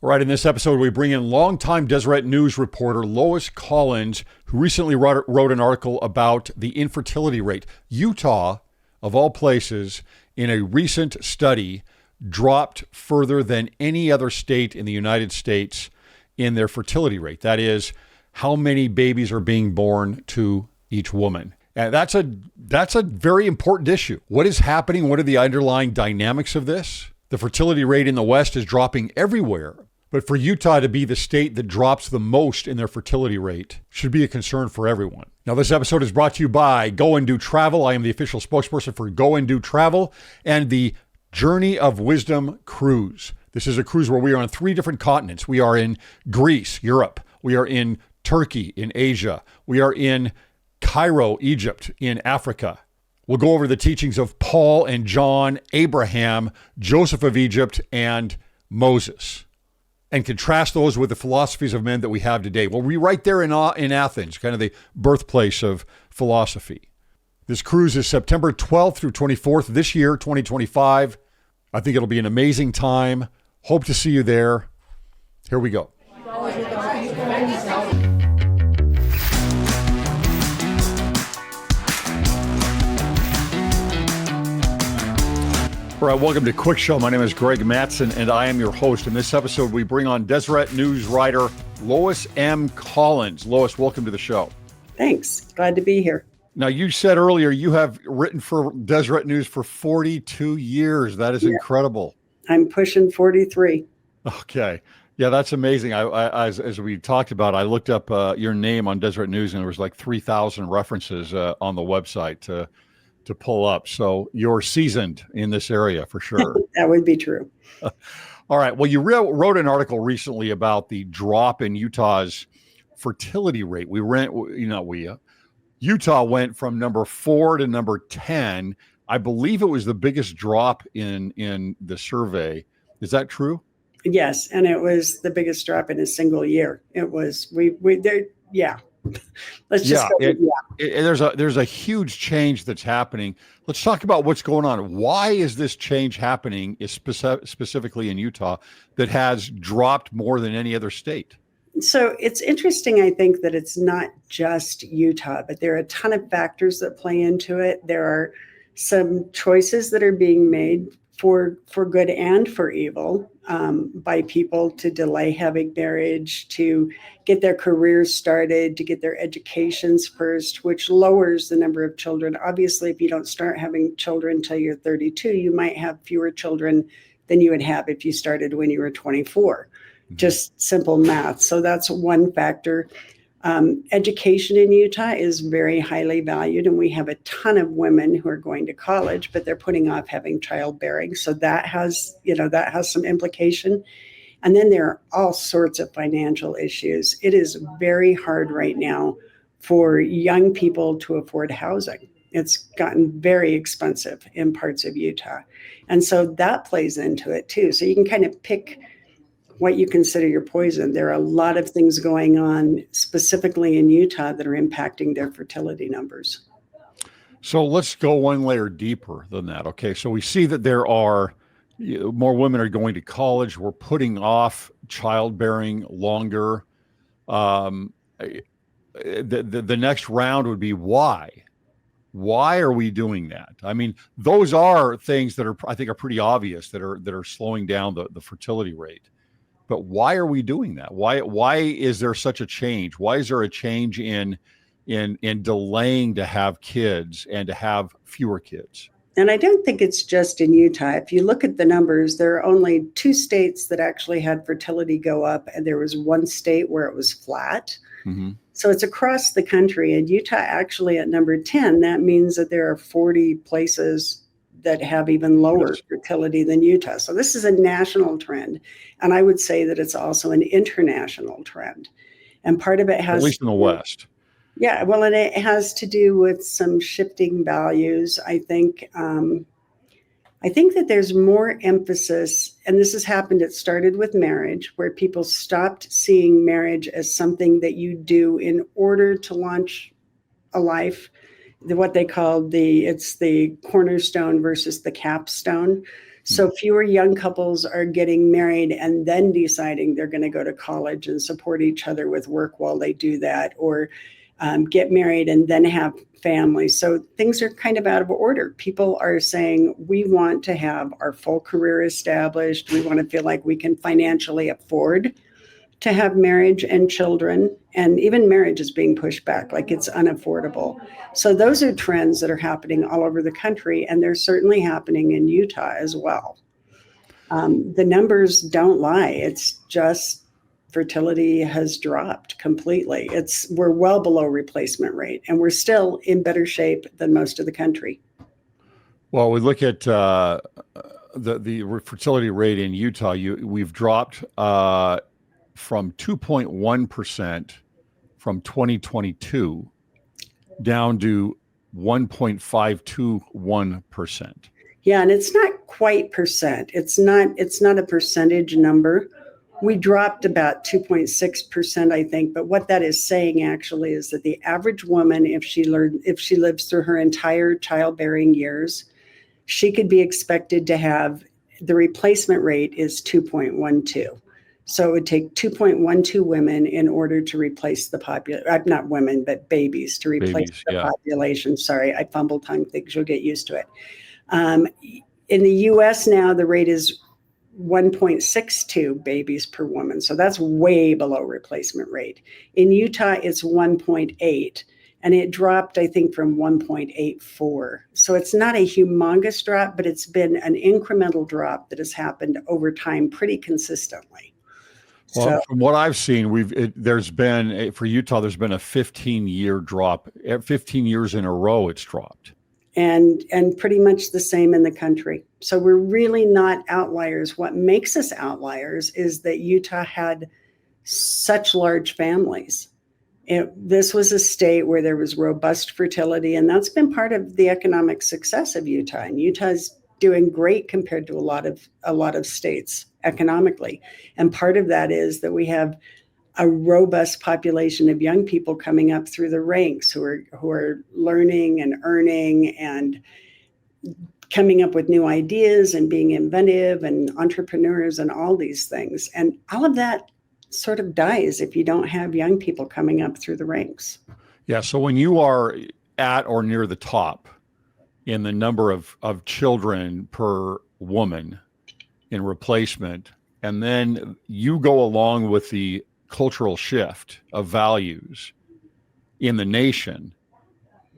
All right, in this episode, we bring in Longtime Deseret news reporter Lois Collins, who recently wrote an article about the infertility rate. Utah, of all places, in a recent study, dropped further than any other state in the United States in their fertility rate. That is, how many babies are being born to each woman. And that's a very important issue. What is happening? What are the underlying dynamics of this? The fertility rate in the West is dropping everywhere. But for Utah to be the state that drops the most in their fertility rate should be a concern for everyone. Now, this episode is brought to you by Go and Do Travel. I am the official spokesperson for Go and Do Travel and the Journey of Wisdom cruise. This is a cruise where we are on 3 different continents. We are in Greece, Europe. We are in Turkey, in Asia. We are in Cairo, Egypt, in Africa. We'll go over the teachings of Paul and John, Abraham, Joseph of Egypt, and Moses, and contrast those with the philosophies of men that we have today. We'll be right there in Athens, kind of the birthplace of philosophy. This cruise is September 12th through 24th this year, 2025. I think it'll be an amazing time. Hope to see you there. Here we go. All right, welcome to Cwic Show. My name is Greg Mattson, and I am your host. In this episode, we bring on Deseret News writer Lois M. Collins. Lois, welcome to the show. Thanks. Glad to be here. Now, you said earlier you have written for Deseret News for 42 years. That is incredible. I'm pushing 43. Okay. Yeah, that's amazing. As we talked about, I looked up your name on Deseret News, and there was like 3,000 references on the website to pull up. So you're seasoned in this area for sure. That would be true. All right. Well, you wrote an article recently about the drop in Utah's fertility rate. Utah went from number 4 to number 10. I believe it was the biggest drop in the survey. Is that true? Yes, and it was the biggest drop in a single year. It was yeah. Let's just go. There's a huge change that's happening. Let's talk about what's going on. Why is this change happening, specifically in Utah, that has dropped more than any other state? So it's interesting, I think, that it's not just Utah, but there are a ton of factors that play into it. There are some choices that are being made for good and for evil by people to delay having marriage, to get their careers started, to get their educations first, which lowers the number of children. Obviously, if you don't start having children until you're 32, you might have fewer children than you would have if you started when you were 24. Mm-hmm. Just simple math. So that's one factor. Education in Utah is very highly valued, and we have a ton of women who are going to college, but they're putting off having childbearing. So that has some implication. And then there are all sorts of financial issues. It is very hard right now for young people to afford housing. It's gotten very expensive in parts of Utah. And so that plays into it too. So you can kind of pick what you consider your poison. There are a lot of things going on specifically in Utah that are impacting their fertility numbers. So let's go one layer deeper than that. Okay. So we see that there are more women are going to college. We're putting off childbearing longer. The next round would be why? Why are we doing that? I mean, those are things that I think are pretty obvious that are slowing down the fertility rate. But why are we doing that? Why is there such a change? Why is there a change in delaying to have kids and to have fewer kids? And I don't think it's just in Utah. If you look at the numbers, there are only 2 states that actually had fertility go up, and there was 1 state where it was flat. Mm-hmm. So it's across the country. And Utah actually at number 10, that means that there are 40 places that have even lower fertility than Utah. So this is a national trend. And I would say that it's also an international trend. And part of it has... At least in the West. Yeah, well, and it has to do with some shifting values. I think that there's more emphasis, and this has happened, it started with marriage, where people stopped seeing marriage as something that you do in order to launch a life. What they called it's the cornerstone versus the capstone. So fewer young couples are getting married and then deciding they're going to go to college and support each other with work while they do that, or get married and then have families. So things are kind of out of order. People are saying, we want to have our full career established. We want to feel like we can financially afford to have marriage and children. And even marriage is being pushed back, like it's unaffordable. So those are trends that are happening all over the country, and they're certainly happening in Utah as well. The numbers don't lie. It's just fertility has dropped completely. We're well below replacement rate, and we're still in better shape than most of the country. Well, we look at the fertility rate in Utah. We've dropped from 2.1% from 2022 down to 1.521%. Yeah, and it's not quite percent. It's not a percentage number. We dropped about 2.6%, I think. But what that is saying actually is that the average woman, if she lives through her entire childbearing years, she could be expected to have, the replacement rate is 2.12. So it would take 2.12 women in order to replace the population, not women, but babies, to replace the population. Sorry, I fumbled tongue things. You'll get used to it. In the U.S. now, the rate is 1.62 babies per woman. So that's way below replacement rate. In Utah, it's 1.8. And it dropped, I think, from 1.84. So it's not a humongous drop, but it's been an incremental drop that has happened over time pretty consistently. Well, from what I've seen, there's been, for Utah, there's been a 15-year drop. 15 years in a row, it's dropped. And pretty much the same in the country. So we're really not outliers. What makes us outliers is that Utah had such large families. This was a state where there was robust fertility, and that's been part of the economic success of Utah. And Utah's doing great compared to a lot of states economically. And part of that is that we have a robust population of young people coming up through the ranks who are learning and earning and coming up with new ideas and being inventive and entrepreneurs and all these things. And all of that sort of dies if you don't have young people coming up through the ranks. Yeah. So when you are at or near the top in the number of children per woman in replacement, and then you go along with the cultural shift of values in the nation,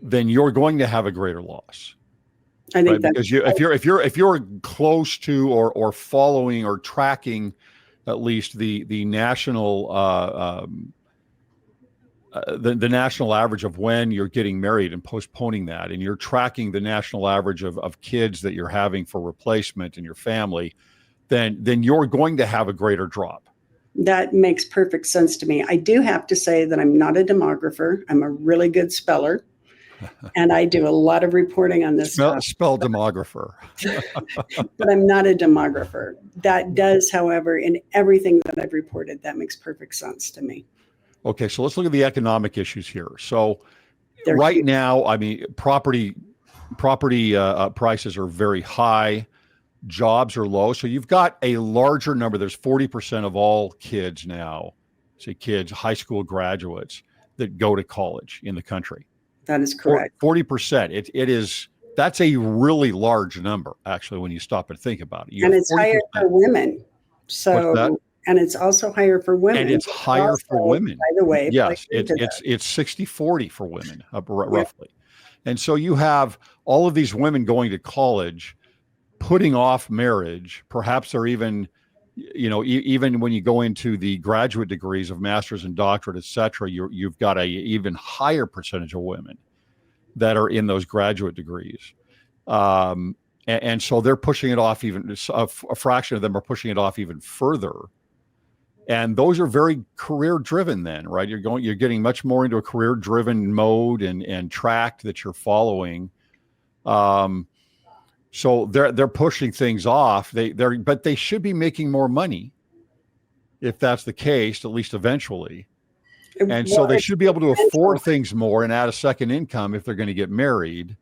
then you're going to have a greater loss. I think right? Because if you're close to or following or tracking at least the national the national average of when you're getting married and postponing that, and you're tracking the national average of kids that you're having for replacement in your family, then you're going to have a greater drop. That makes perfect sense to me. I do have to say that I'm not a demographer. I'm a really good speller, and I do a lot of reporting on this stuff. Spell demographer. But I'm not a demographer. That does, however, in everything that I've reported, that makes perfect sense to me. Okay, so let's look at the economic issues here. So They're right huge. now, I mean, property prices are very high. Jobs are low. So you've got a larger number. There's 40% of all kids now, high school graduates that go to college in the country. That is correct. 40%. That's a really large number, actually, when you stop and think about it. And it's 40%. Higher for women. And it's also higher for women. And it's higher for women. By the way. Yes, it's 60-40 for women, roughly. Yeah. And so you have all of these women going to college, putting off marriage. Perhaps they're even, even when you go into the graduate degrees of master's and doctorate, et cetera, you've got a even higher percentage of women that are in those graduate degrees. And so they're pushing it off even, a fraction of them are pushing it off even further. And those are very career driven then, right? You're getting much more into a career driven mode and track that you're following. So they're pushing things off. But they should be making more money if that's the case, at least eventually. And so they should be able to afford things more and add a second income if they're going to get married.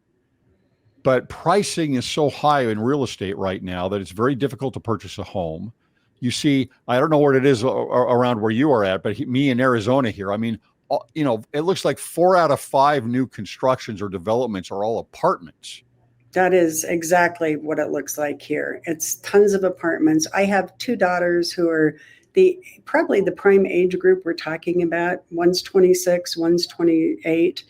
but pricing is so high in real estate right now that it's very difficult to purchase a home. You see, I don't know what it is around where you are at, but me in Arizona here, I mean, it looks like 4 out of 5 new constructions or developments are all apartments. That is exactly what it looks like here. It's tons of apartments. I have 2 daughters who are probably the prime age group we're talking about. One's 26, one's 28,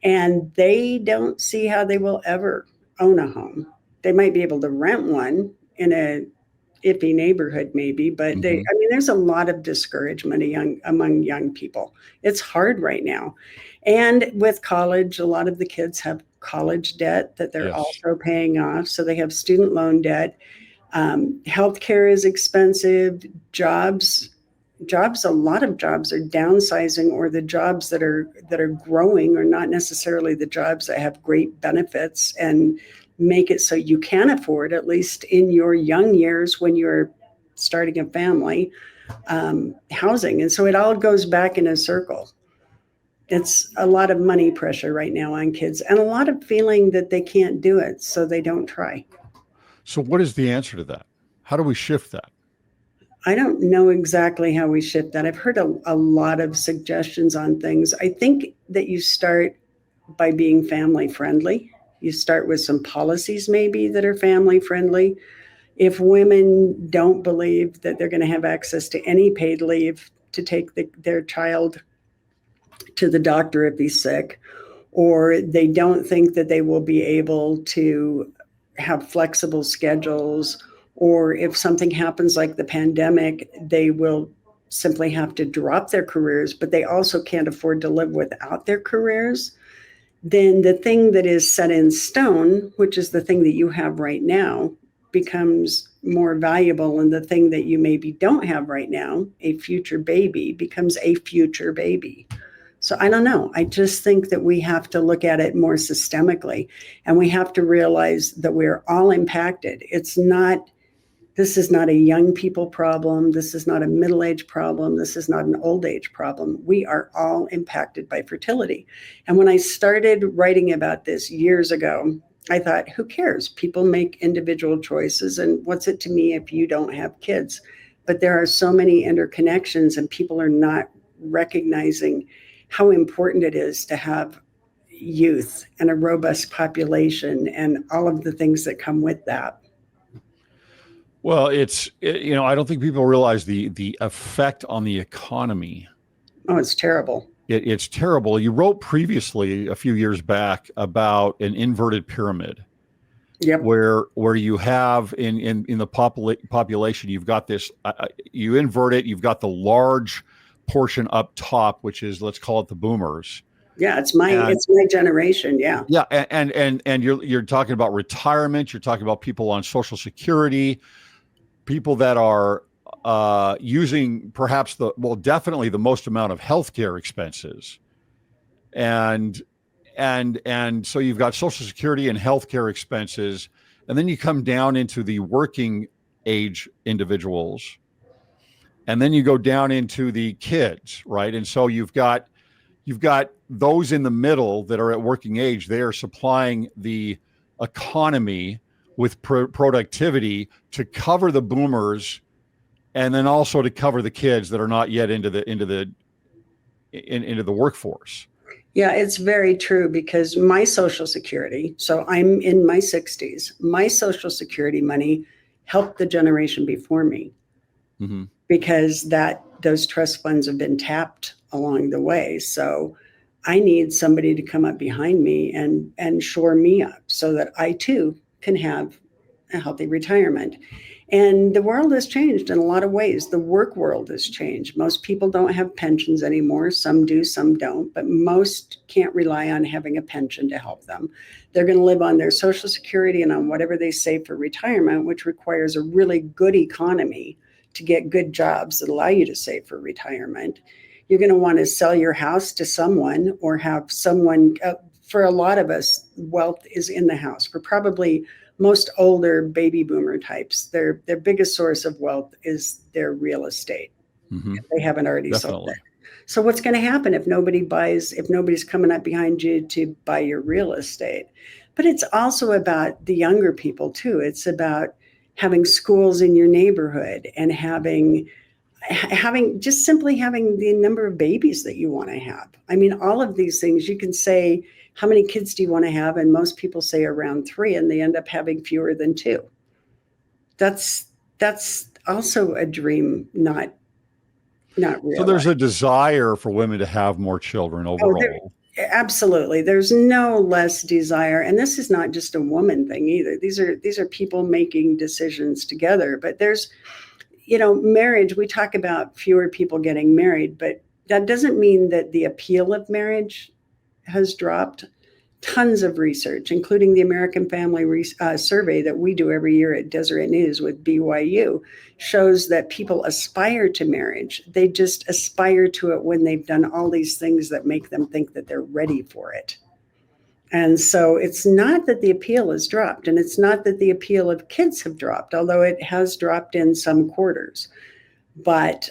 and they don't see how they will ever own a home. They might be able to rent one in a iffy neighborhood maybe, but there's a lot of discouragement among young people. It's hard right now. And with college, a lot of the kids have college debt that they're also paying off. So they have student loan debt. Healthcare is expensive. Jobs, a lot of jobs are downsizing, or the jobs that are growing are not necessarily the jobs that have great benefits and make it so you can afford, at least in your young years when you're starting a family, housing. And so it all goes back in a circle. It's a lot of money pressure right now on kids, and a lot of feeling that they can't do it, so they don't try. So what is the answer to that? How do we shift that? I don't know exactly how we shift that. I've heard a lot of suggestions on things. I think that you start by being family friendly. You start with some policies maybe that are family friendly. If women don't believe that they're going to have access to any paid leave to take their child to the doctor if he's sick, or they don't think that they will be able to have flexible schedules, or if something happens like the pandemic, they will simply have to drop their careers, but they also can't afford to live without their careers, then the thing that is set in stone, which is the thing that you have right now, becomes more valuable, and the thing that you maybe don't have right now, a future baby, becomes a future baby. So I don't know. I just think that we have to look at it more systemically, and we have to realize that we're all impacted. This is not a young people problem. This is not a middle-age problem. This is not an old age problem. We are all impacted by fertility. And when I started writing about this years ago, I thought, who cares? People make individual choices, and what's it to me if you don't have kids? But there are so many interconnections, and people are not recognizing how important it is to have youth and a robust population and all of the things that come with that. Well, I don't think people realize the effect on the economy. Oh, it's terrible. It's terrible. You wrote previously a few years back about an inverted pyramid. Yep. Where you have in the population, you've got this, you invert it, you've got the large portion up top, which is, let's call it the boomers. Yeah, it's my generation. Yeah. Yeah. And you're talking about retirement. You're talking about people on Social Security, people that are using perhaps definitely the most amount of healthcare expenses. And so you've got Social Security and healthcare expenses, and then you come down into the working age individuals, and then you go down into the kids, right? And so you've got those in the middle that are at working age. They are supplying the economy with productivity to cover the boomers, and then also to cover the kids that are not yet into the workforce. Yeah, it's very true, because my Social Security, so I'm in my 60s, my Social Security money helped the generation before me, because those trust funds have been tapped along the way. So I need somebody to come up behind me and shore me up so that I too can have a healthy retirement. And the world has changed in a lot of ways. The work world has changed. Most people don't have pensions anymore. Some do, some don't, but most can't rely on having a pension to help them. They're going to live on their Social Security and on whatever they save for retirement, which requires a really good economy to get good jobs that allow you to save for retirement. You're going to want to sell your house to someone, or have someone, for a lot of us, wealth is in the house. For probably most older baby boomer types, their biggest source of wealth is their real estate. If they haven't already sold it. So what's going to happen if nobody's coming up behind you to buy your real estate? But it's also about the younger people too. It's about having schools in your neighborhood and having just simply having the number of babies that you want to have. I mean, all of these things, you can say, how many kids do you want to have? And most people say around 3, and they end up having fewer than 2. That's also a dream, not real. So there's a desire for women to have more children overall. Absolutely. There's no less desire. And this is not just a woman thing either. These are people making decisions together. But there's, marriage, we talk about fewer people getting married, but that doesn't mean that the appeal of marriage has dropped. Tons of research, including the American Family Survey that we do every year at Deseret News with BYU, shows that people aspire to marriage. They just aspire to it when they've done all these things that make them think that they're ready for it. And so it's not that the appeal has dropped, and it's not that the appeal of kids have dropped, although it has dropped in some quarters. But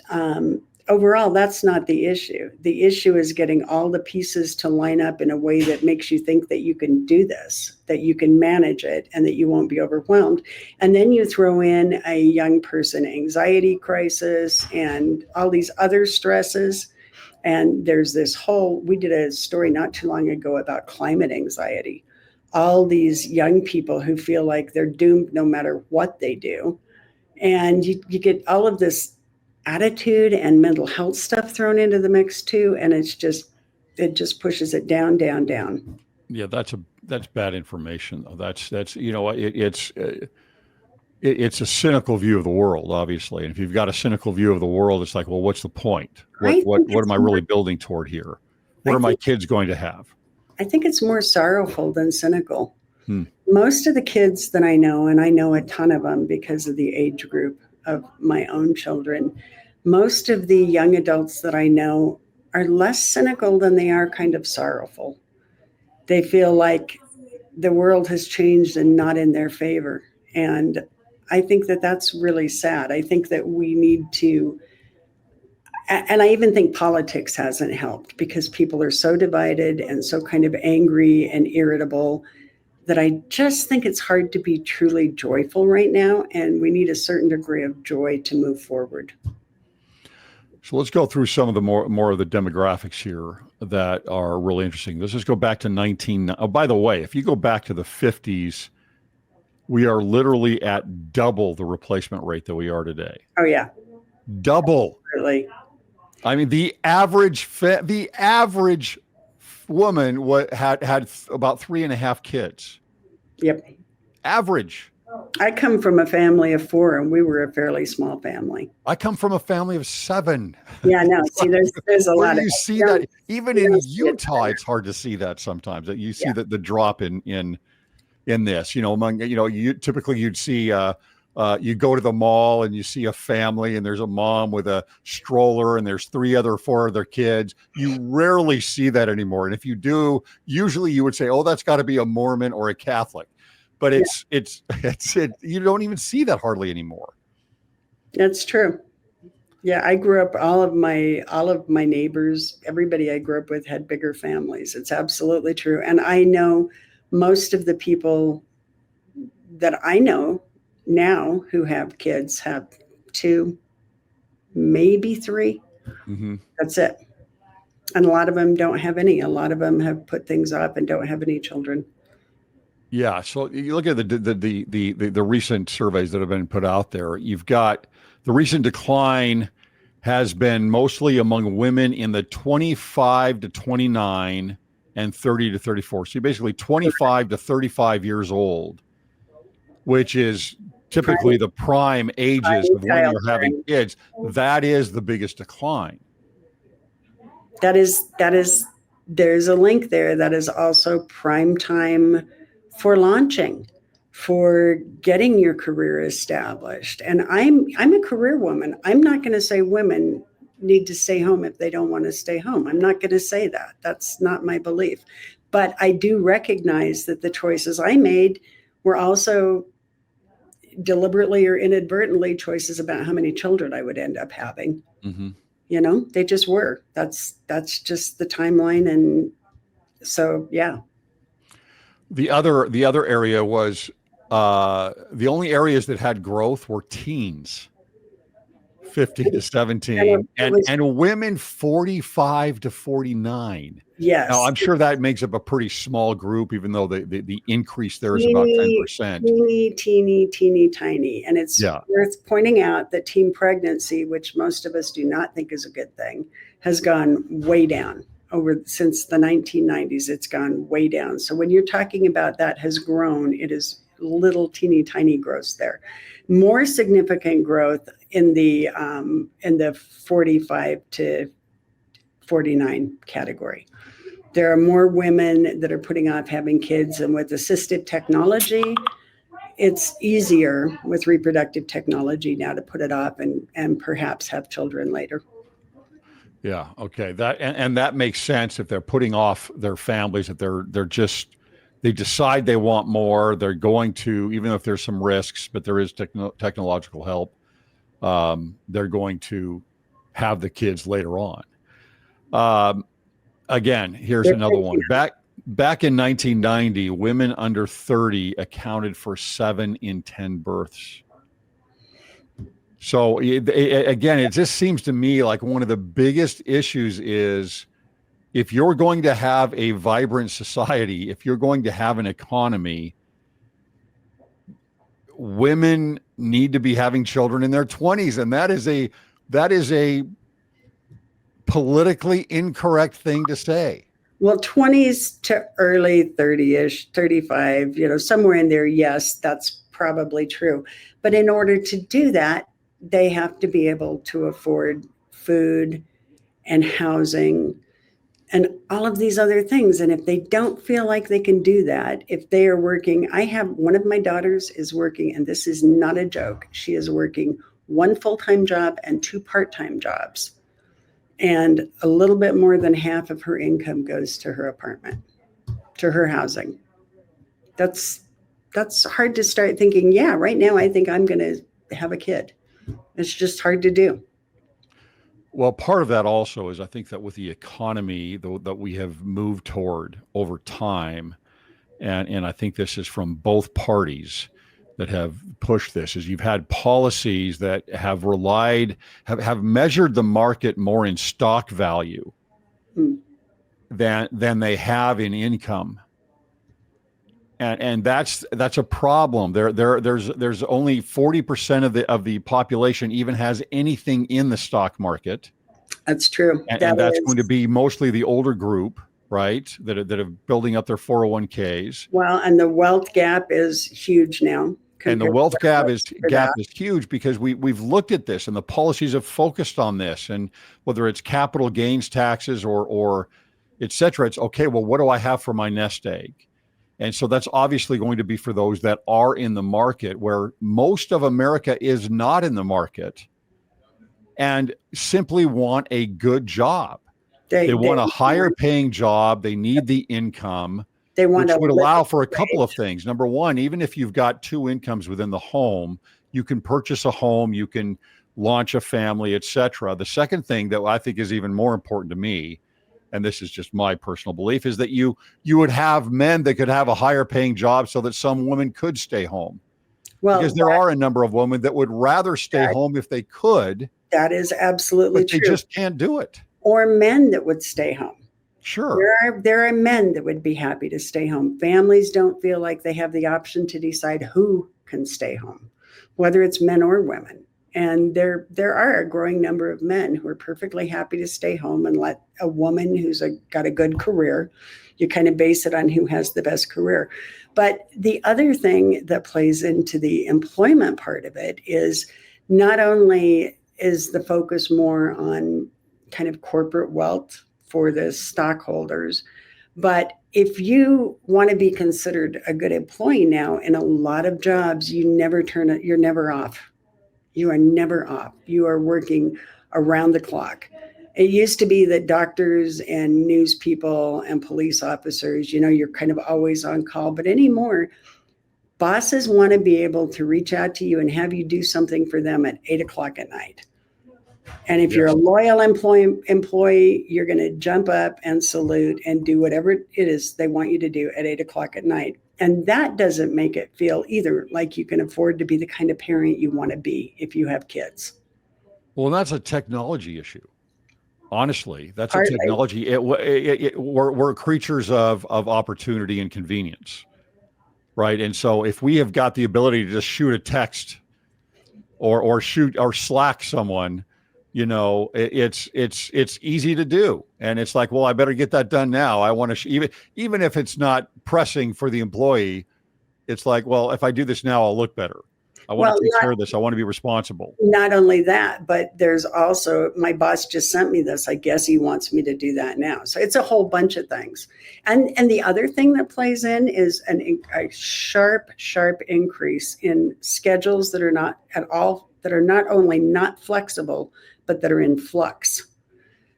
overall, that's not the issue. The issue is getting all the pieces to line up in a way that makes you think that you can do this, that you can manage it, and that you won't be overwhelmed. And then you throw in a young person anxiety crisis and all these other stresses. And there's we did a story not too long ago about climate anxiety. All these young people who feel like they're doomed no matter what they do. And you get all of this attitude and mental health stuff thrown into the mix too, and it just pushes it down, down, down. Yeah, that's bad information though. It's a cynical view of the world, obviously. And if you've got a cynical view of the world, it's like, well, what's the point? What am I really building toward here? What are my kids going to have? I think it's more sorrowful than cynical. Most of the kids that I know, and I know a ton of them because of the age group of my own children, most of the young adults that I know are less cynical than they are kind of sorrowful. They feel like the world has changed and not in their favor. And I think that that's really sad. I think that we need to, and I even think politics hasn't helped because people are so divided and so kind of angry and irritable that I just think it's hard to be truly joyful right now. And we need a certain degree of joy to move forward. So let's go through some of the more of the demographics here that are really interesting. Let's just go back to by the way, if you go back to the 50s, we are literally at double the replacement rate that we are today. Oh yeah. Double. Really? I mean, the average woman had about 3.5 kids. Yep. Average. I come from a family of 4, and we were a fairly small family. I come from a family of 7. Yeah, no. See, there's a lot of. You see that even in Utah, it's hard to see that sometimes. That you see that the drop in this. Typically you'd see. You go to the mall and you see a family, and there's a mom with a stroller, and there's 4 other kids. You rarely see that anymore. And if you do, usually you would say, "Oh, that's got to be a Mormon or a Catholic." But it's you don't even see that hardly anymore. That's true. Yeah, I grew up. All of my neighbors, everybody I grew up with had bigger families. It's absolutely true. And I know most of the people that I know now who have kids have 2, maybe 3. Mm-hmm. That's it. And a lot of them don't have any. A lot of them have put things off and don't have any children. Yeah. So you look at the recent surveys that have been put out there. You've got the recent decline has been mostly among women in the 25 to 29 and 30 to 34. So basically 25 to 35 years old, which is typically the prime ages of when you're having kids. That is the biggest decline. There's a link there. That is also prime time for launching, for getting your career established. And I'm a career woman. I'm not going to say women need to stay home if they don't want to stay home. I'm not going to say that. That's not my belief. But I do recognize that the choices I made were also deliberately or inadvertently choices about how many children I would end up having. Mm-hmm. They just were. That's just the timeline. And so, yeah. The other area was the only areas that had growth were teens, 50 to And 17, it and was, women 45 to 49. Now, yes, I'm sure that makes up a pretty small group, even though the increase there is about teeny, 10%. teeny, teeny, teeny, tiny. And it's Yeah. worth pointing out that teen pregnancy, which most of us do not think is a good thing, has gone way down since the 1990s. It's gone way down. So when you're talking about that has grown, it is little teeny tiny growth there. More significant growth in the 45 to 49 category. There are more women that are putting off having kids, and with assistive technology, it's easier with reproductive technology now to put it off and perhaps have children later. Yeah. Okay. And that makes sense if they're putting off their families, that they decide they want more. They're going to, even if there's some risks, but there is technological help. They're going to have the kids later on. Again, here's They're another one. thinking, Back in 1990, women under 30 accounted for 7 in 10 births. So again, it just seems to me like one of the biggest issues is, if you're going to have a vibrant society, if you're going to have an economy, women need to be having children in their 20s, and that is a politically incorrect thing to say. well, 20s to early 30-ish, 35, somewhere in there, yes, that's probably true. But in order to do that, they have to be able to afford food and housing and all of these other things. And if they don't feel like they can do that, if they are working, I have one of my daughters is working, and this is not a joke. She is working 1 full-time job and 2 part-time jobs. And a little bit more than half of her income goes to her apartment, to her housing. That's hard to start thinking, yeah, right now I think I'm going to have a kid. It's just hard to do. Well, part of that also is, I think that with the economy that we have moved toward over time, and I think this is from both parties that have pushed this, is you've had policies that have measured the market more in stock value than they have in income. And that's a problem. There's only 40% of the population even has anything in the stock market. That's true. And that's going to be mostly the older group, right? That are building up their 401ks. Well, and the wealth gap is huge now. And the wealth gap is huge, because we've looked at this, and the policies have focused on this, and whether it's capital gains taxes or et cetera, it's okay. Well, what do I have for my nest egg? And so that's obviously going to be for those that are in the market, where most of America is not in the market and simply want a good job. They want a higher paying job. They need the income. They want which would allow for a couple of things. Number one, even if you've got 2 incomes within the home, you can purchase a home, you can launch a family, et cetera. The second thing that I think is even more important to me, and this is just my personal belief, is that you would have men that could have a higher paying job so that some women could stay home. Well, because there are a number of women that would rather stay home if they could. That is absolutely true. But they just can't do it. Or men that would stay home. Sure. There are men that would be happy to stay home. Families don't feel like they have the option to decide who can stay home, whether it's men or women. And there are a growing number of men who are perfectly happy to stay home and let a woman who's got a good career, you kind of base it on who has the best career. But the other thing that plays into the employment part of it is, not only is the focus more on kind of corporate wealth for the stockholders, but if you want to be considered a good employee now, in a lot of jobs, you're never off. You are never off. You are working around the clock. It used to be that doctors and news people and police officers, you're kind of always on call. But anymore, bosses want to be able to reach out to you and have you do something for them at 8:00 at night. And if you're a loyal employee, you're going to jump up and salute and do whatever it is they want you to do at 8:00 at night. And that doesn't make it feel either like you can afford to be the kind of parent you want to be if you have kids. Well, that's a technology issue. Honestly, that's a Partly. technology. We're creatures of opportunity and convenience, right? And so if we have got the ability to just shoot a text or shoot or Slack someone, it's easy to do. And it's like, well, I better get that done now. I want to even if it's not pressing for the employee, it's like, well, if I do this now, I'll look better. I want to take care of this. I want to be responsible. Not only that, but there's also, my boss just sent me this. I guess he wants me to do that now. So it's a whole bunch of things. And the other thing that plays in is a sharp increase in schedules that are not at all, that are not only not flexible, but that are in flux.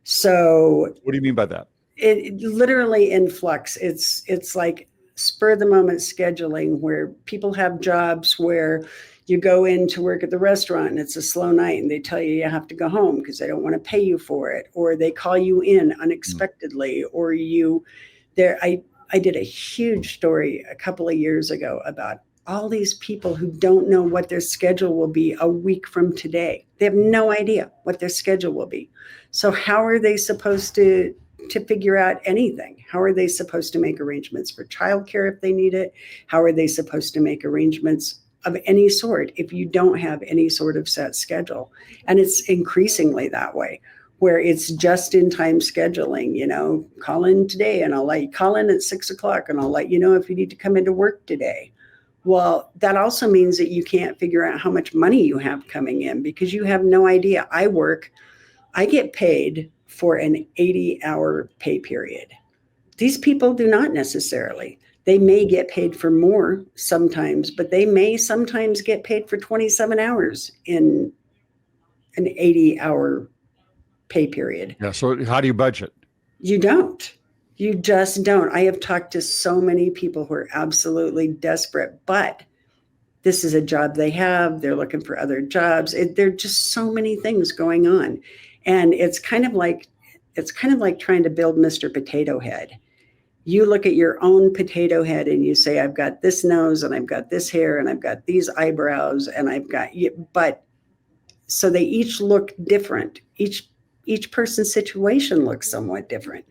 So what do you mean by that? It literally in flux. It's like spur of the moment scheduling where people have jobs where you go in to work at the restaurant and it's a slow night and they tell you you have to go home because they don't want to pay you for it, or they call you in unexpectedly, or I did a huge story a couple of years ago about all these people who don't know what their schedule will be a week from today. They have no idea what their schedule will be. So how are they supposed to figure out anything? How are they supposed to make arrangements for childcare if they need it? How are they supposed to make arrangements of any sort if you don't have any sort of set schedule? And it's increasingly that way, where it's just in time scheduling, call in today and I'll let you call in at 6:00 and I'll let you know if you need to come into work today. Well, that also means that you can't figure out how much money you have coming in because you have no idea. I get paid for an 80-hour pay period. These people do not necessarily. They may get paid for more sometimes, but they may sometimes get paid for 27 hours in an 80-hour pay period. Yeah. So how do you budget? You don't. You just don't. I have talked to so many people who are absolutely desperate, but this is a job they have. They're looking for other jobs. There are just so many things going on. And it's kind of like trying to build Mr. Potato Head. You look at your own potato head and you say, I've got this nose and I've got this hair and I've got these eyebrows and I've got, but so they each look different. Each person's situation looks somewhat different.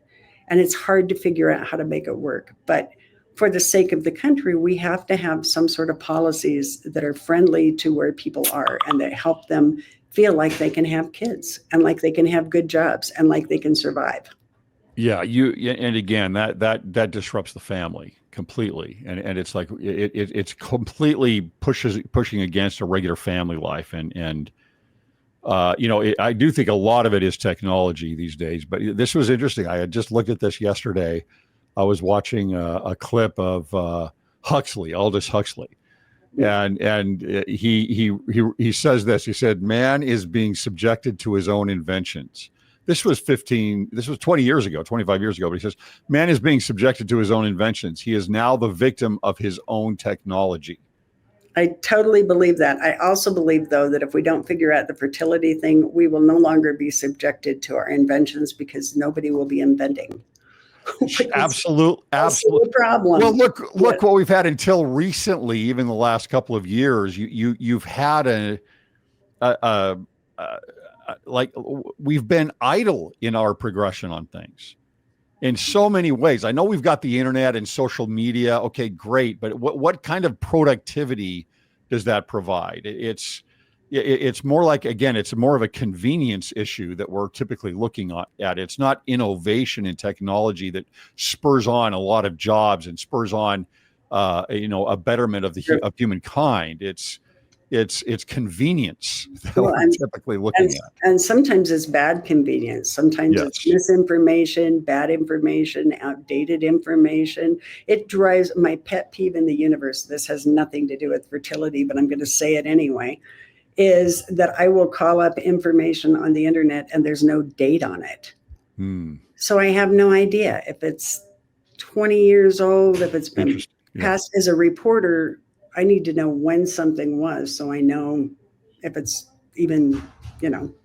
And it's hard to figure out how to make it work. But for the sake of the country, we have to have some sort of policies that are friendly to where people are and that help them feel like they can have kids and like they can have good jobs and like they can survive. Yeah, and again, that disrupts the family completely, and it's like it's completely pushing against a regular family life, and I do think a lot of it is technology these days. But this was interesting. I had just looked at this yesterday. I was watching a clip of Aldous Huxley, and he says this. He said, "Man is being subjected to his own inventions." This was 20 years ago, 25 years ago. But he says, man is being subjected to his own inventions. He is now the victim of his own technology. I totally believe that. I also believe, though, that if we don't figure out the fertility thing, we will no longer be subjected to our inventions because nobody will be inventing. Absolute problem. Well, look what we've had until recently, even the last couple of years. You've had like we've been idle in our progression on things in so many ways. I know we've got the internet and social media. Okay, great. But what kind of productivity does that provide? It's more like, again, it's more of a convenience issue that we're typically looking at. It's not innovation in technology that spurs on a lot of jobs and spurs on, a betterment of of humankind. It's convenience that we're typically looking at. And sometimes it's bad convenience. Sometimes it's misinformation, bad information, outdated information. It drives my pet peeve in the universe. This has nothing to do with fertility, but I'm going to say it anyway, is that I will call up information on the internet and there's no date on it. So I have no idea if it's 20 years old, if it's been passed. As a reporter, I need to know when something was, so I know if it's even,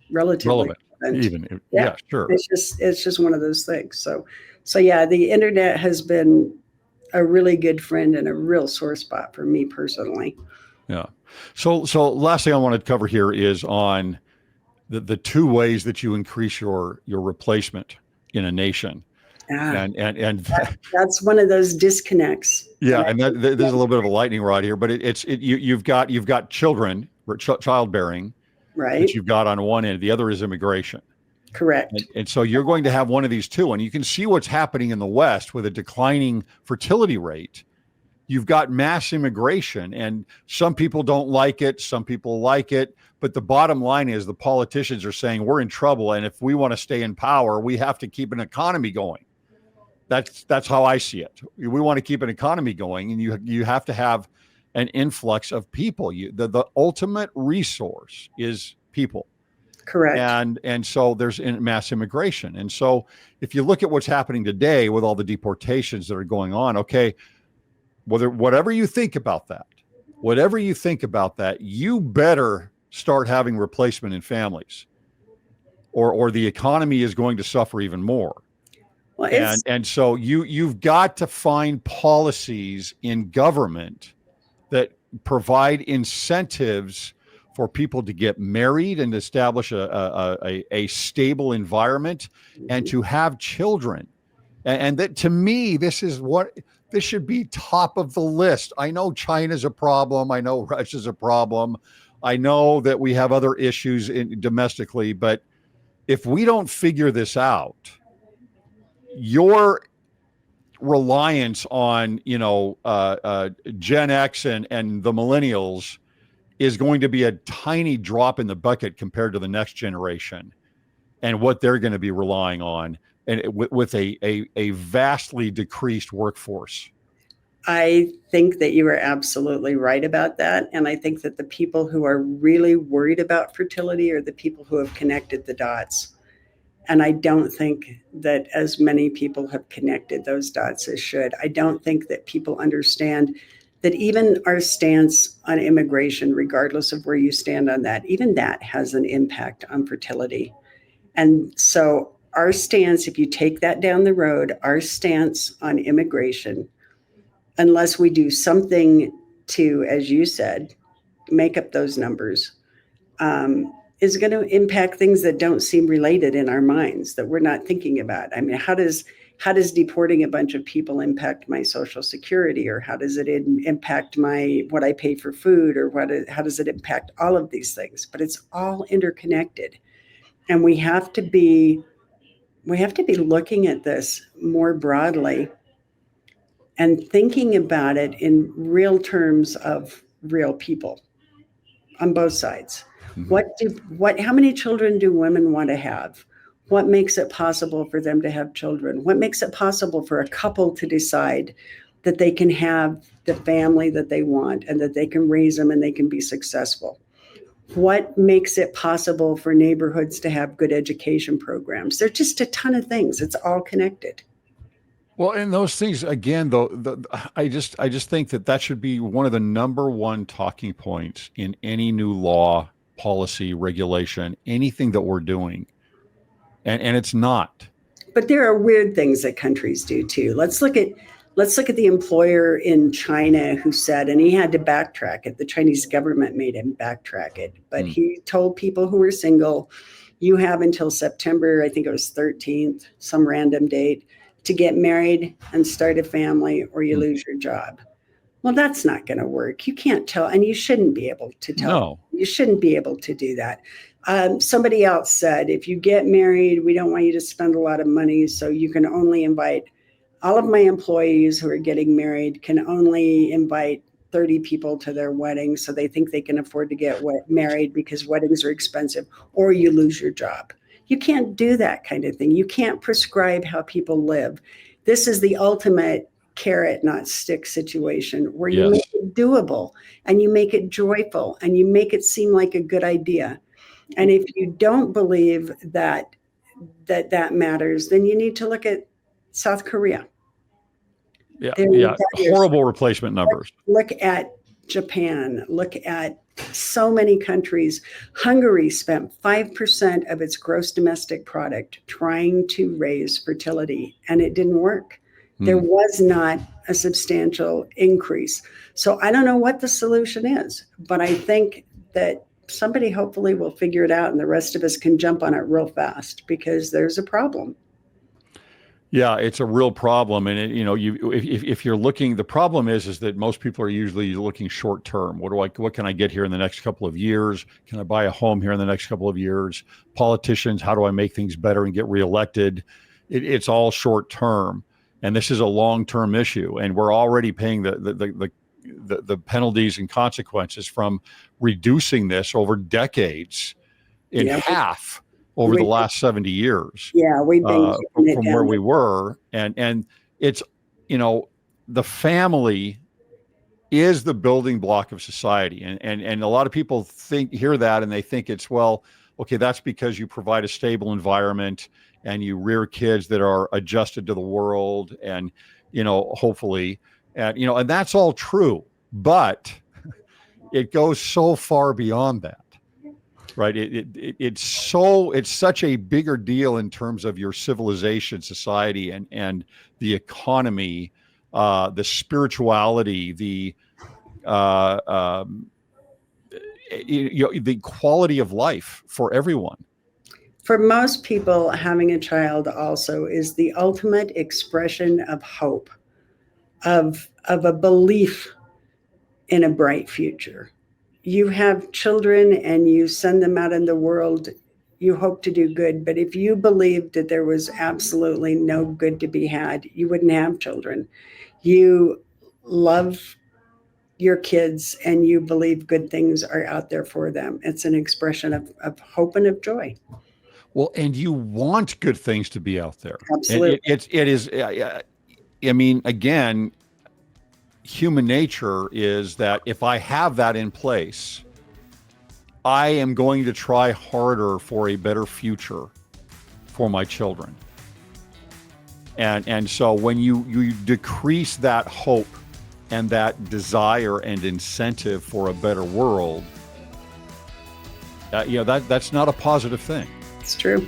relatively relevant. Sure. It's just one of those things. So yeah, the internet has been a really good friend and a real sore spot for me personally. Yeah. So last thing I want to cover here is on the two ways that you increase your replacement in a nation. Ah, And that's one of those disconnects. yeah, and there's a little bit of a lightning rod here, but you've got children, childbearing, that Right? you've got on one end. The other is immigration. Correct. And so you're going to have one of these two. And you can see what's happening in the West with a declining fertility rate. You've got mass immigration, and some people don't like it. Some people like it. But the bottom line is the politicians are saying we're in trouble. And if we want to stay in power, we have to keep an economy going. That's how I see it. We want to keep an economy going, and you have to have an influx of people. The ultimate resource is people. Correct. And so there's mass immigration. And so if you look at what's happening today with all the deportations that are going on, okay, whatever you think about that, you better start having replacement in families, or the economy is going to suffer even more. Well, And so you've got to find policies in government that provide incentives for people to get married and establish a stable environment and to have children. And that, to me, this should be top of the list. I know China's a problem. I know Russia's a problem. I know that we have other issues domestically, but if we don't figure this out, your reliance on Gen X and the millennials is going to be a tiny drop in the bucket compared to the next generation and what they're going to be relying on, and with a vastly decreased workforce. I think that you are absolutely right about that. And I think that the people who are really worried about fertility are the people who have connected the dots. And I don't think that as many people have connected those dots as should. I don't think that people understand that even our stance on immigration, regardless of where you stand on that, even that has an impact on fertility. And so our stance, if you take that down the road, our stance on immigration, unless we do something to, as you said, make up those numbers, is going to impact things that don't seem related in our minds, that we're not thinking about. I mean, how does deporting a bunch of people impact my Social Security, or how does it impact what I pay for food, or how does it impact all of these things? But it's all interconnected, and we have to be looking at this more broadly and thinking about it in real terms of real people on both sides. Mm-hmm. How many children do women want to have? What makes it possible for them to have children? What makes it possible for a couple to decide that they can have the family that they want and that they can raise them and they can be successful? What makes it possible for neighborhoods to have good education programs? There's just a ton of things. It's all connected. Well, and those things, again, though, I just think that should be one of the number one talking points in any new law, policy, regulation, anything that we're doing. And it's not. But there are weird things that countries do too. Let's look at the employer in China who said, and he had to backtrack it. The Chinese government made him backtrack it, but he told people who were single, you have until September, I think it was 13th, some random date, to get married and start a family, or you lose your job. Well, that's not going to work. You can't tell, and you shouldn't be able to tell. No. You shouldn't be able to do that. Somebody else said, if you get married, we don't want you to spend a lot of money, so you can only invite, all of my employees who are getting married can only invite 30 people to their wedding, so they think they can afford to get married because weddings are expensive, or you lose your job. You can't do that kind of thing. You can't prescribe how people live. This is the ultimate carrot, not stick situation, where you make it doable and you make it joyful and you make it seem like a good idea. And if you don't believe that matters, then you need to look at South Korea. Horrible replacement numbers. Look at Japan. Look at so many countries. Hungary spent 5% of its gross domestic product trying to raise fertility, and it didn't work. There was not a substantial increase. So I don't know what the solution is, but I think that somebody hopefully will figure it out and the rest of us can jump on it real fast because there's a problem. Yeah, it's a real problem, and if you're looking, the problem is that most people are usually looking short term. What can I get here in the next couple of years? Can I buy a home here in the next couple of years? Politicians, how do I make things better and get reelected? It's all short term, and this is a long term issue, and we're already paying the penalties and consequences from reducing this over decades in half over the last 70 years. Yeah, we've been from where we were. And it's, the family is the building block of society. And a lot of people hear that and they think it's, well, okay, that's because you provide a stable environment and you rear kids that are adjusted to the world and, hopefully, and that's all true, but it goes so far beyond that. Right. It's such a bigger deal in terms of your civilization, society, and the economy, the spirituality, the quality of life for everyone. For most people, having a child also is the ultimate expression of hope, of a belief in a bright future. You have children and you send them out in the world, you hope to do good. But if you believed that there was absolutely no good to be had, you wouldn't have children. You love your kids and you believe good things are out there for them. It's an expression of hope and of joy. Well, and you want good things to be out there. Absolutely. It is, I mean, again, human nature is that if I have that in place, I am going to try harder for a better future for my children. And so when you decrease that hope and that desire and incentive for a better world, that's not a positive thing. It's true.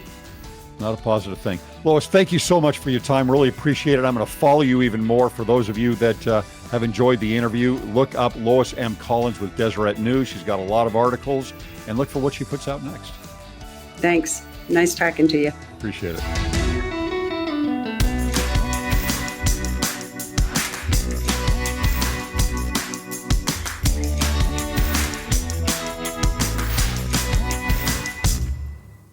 Not a positive thing. Lois, thank you so much for your time. Really appreciate it. I'm going to follow you even more. For those of you that have enjoyed the interview, look up Lois M. Collins with Deseret News. She's got a lot of articles, and look for what she puts out next. Thanks. Nice talking to you. Appreciate it.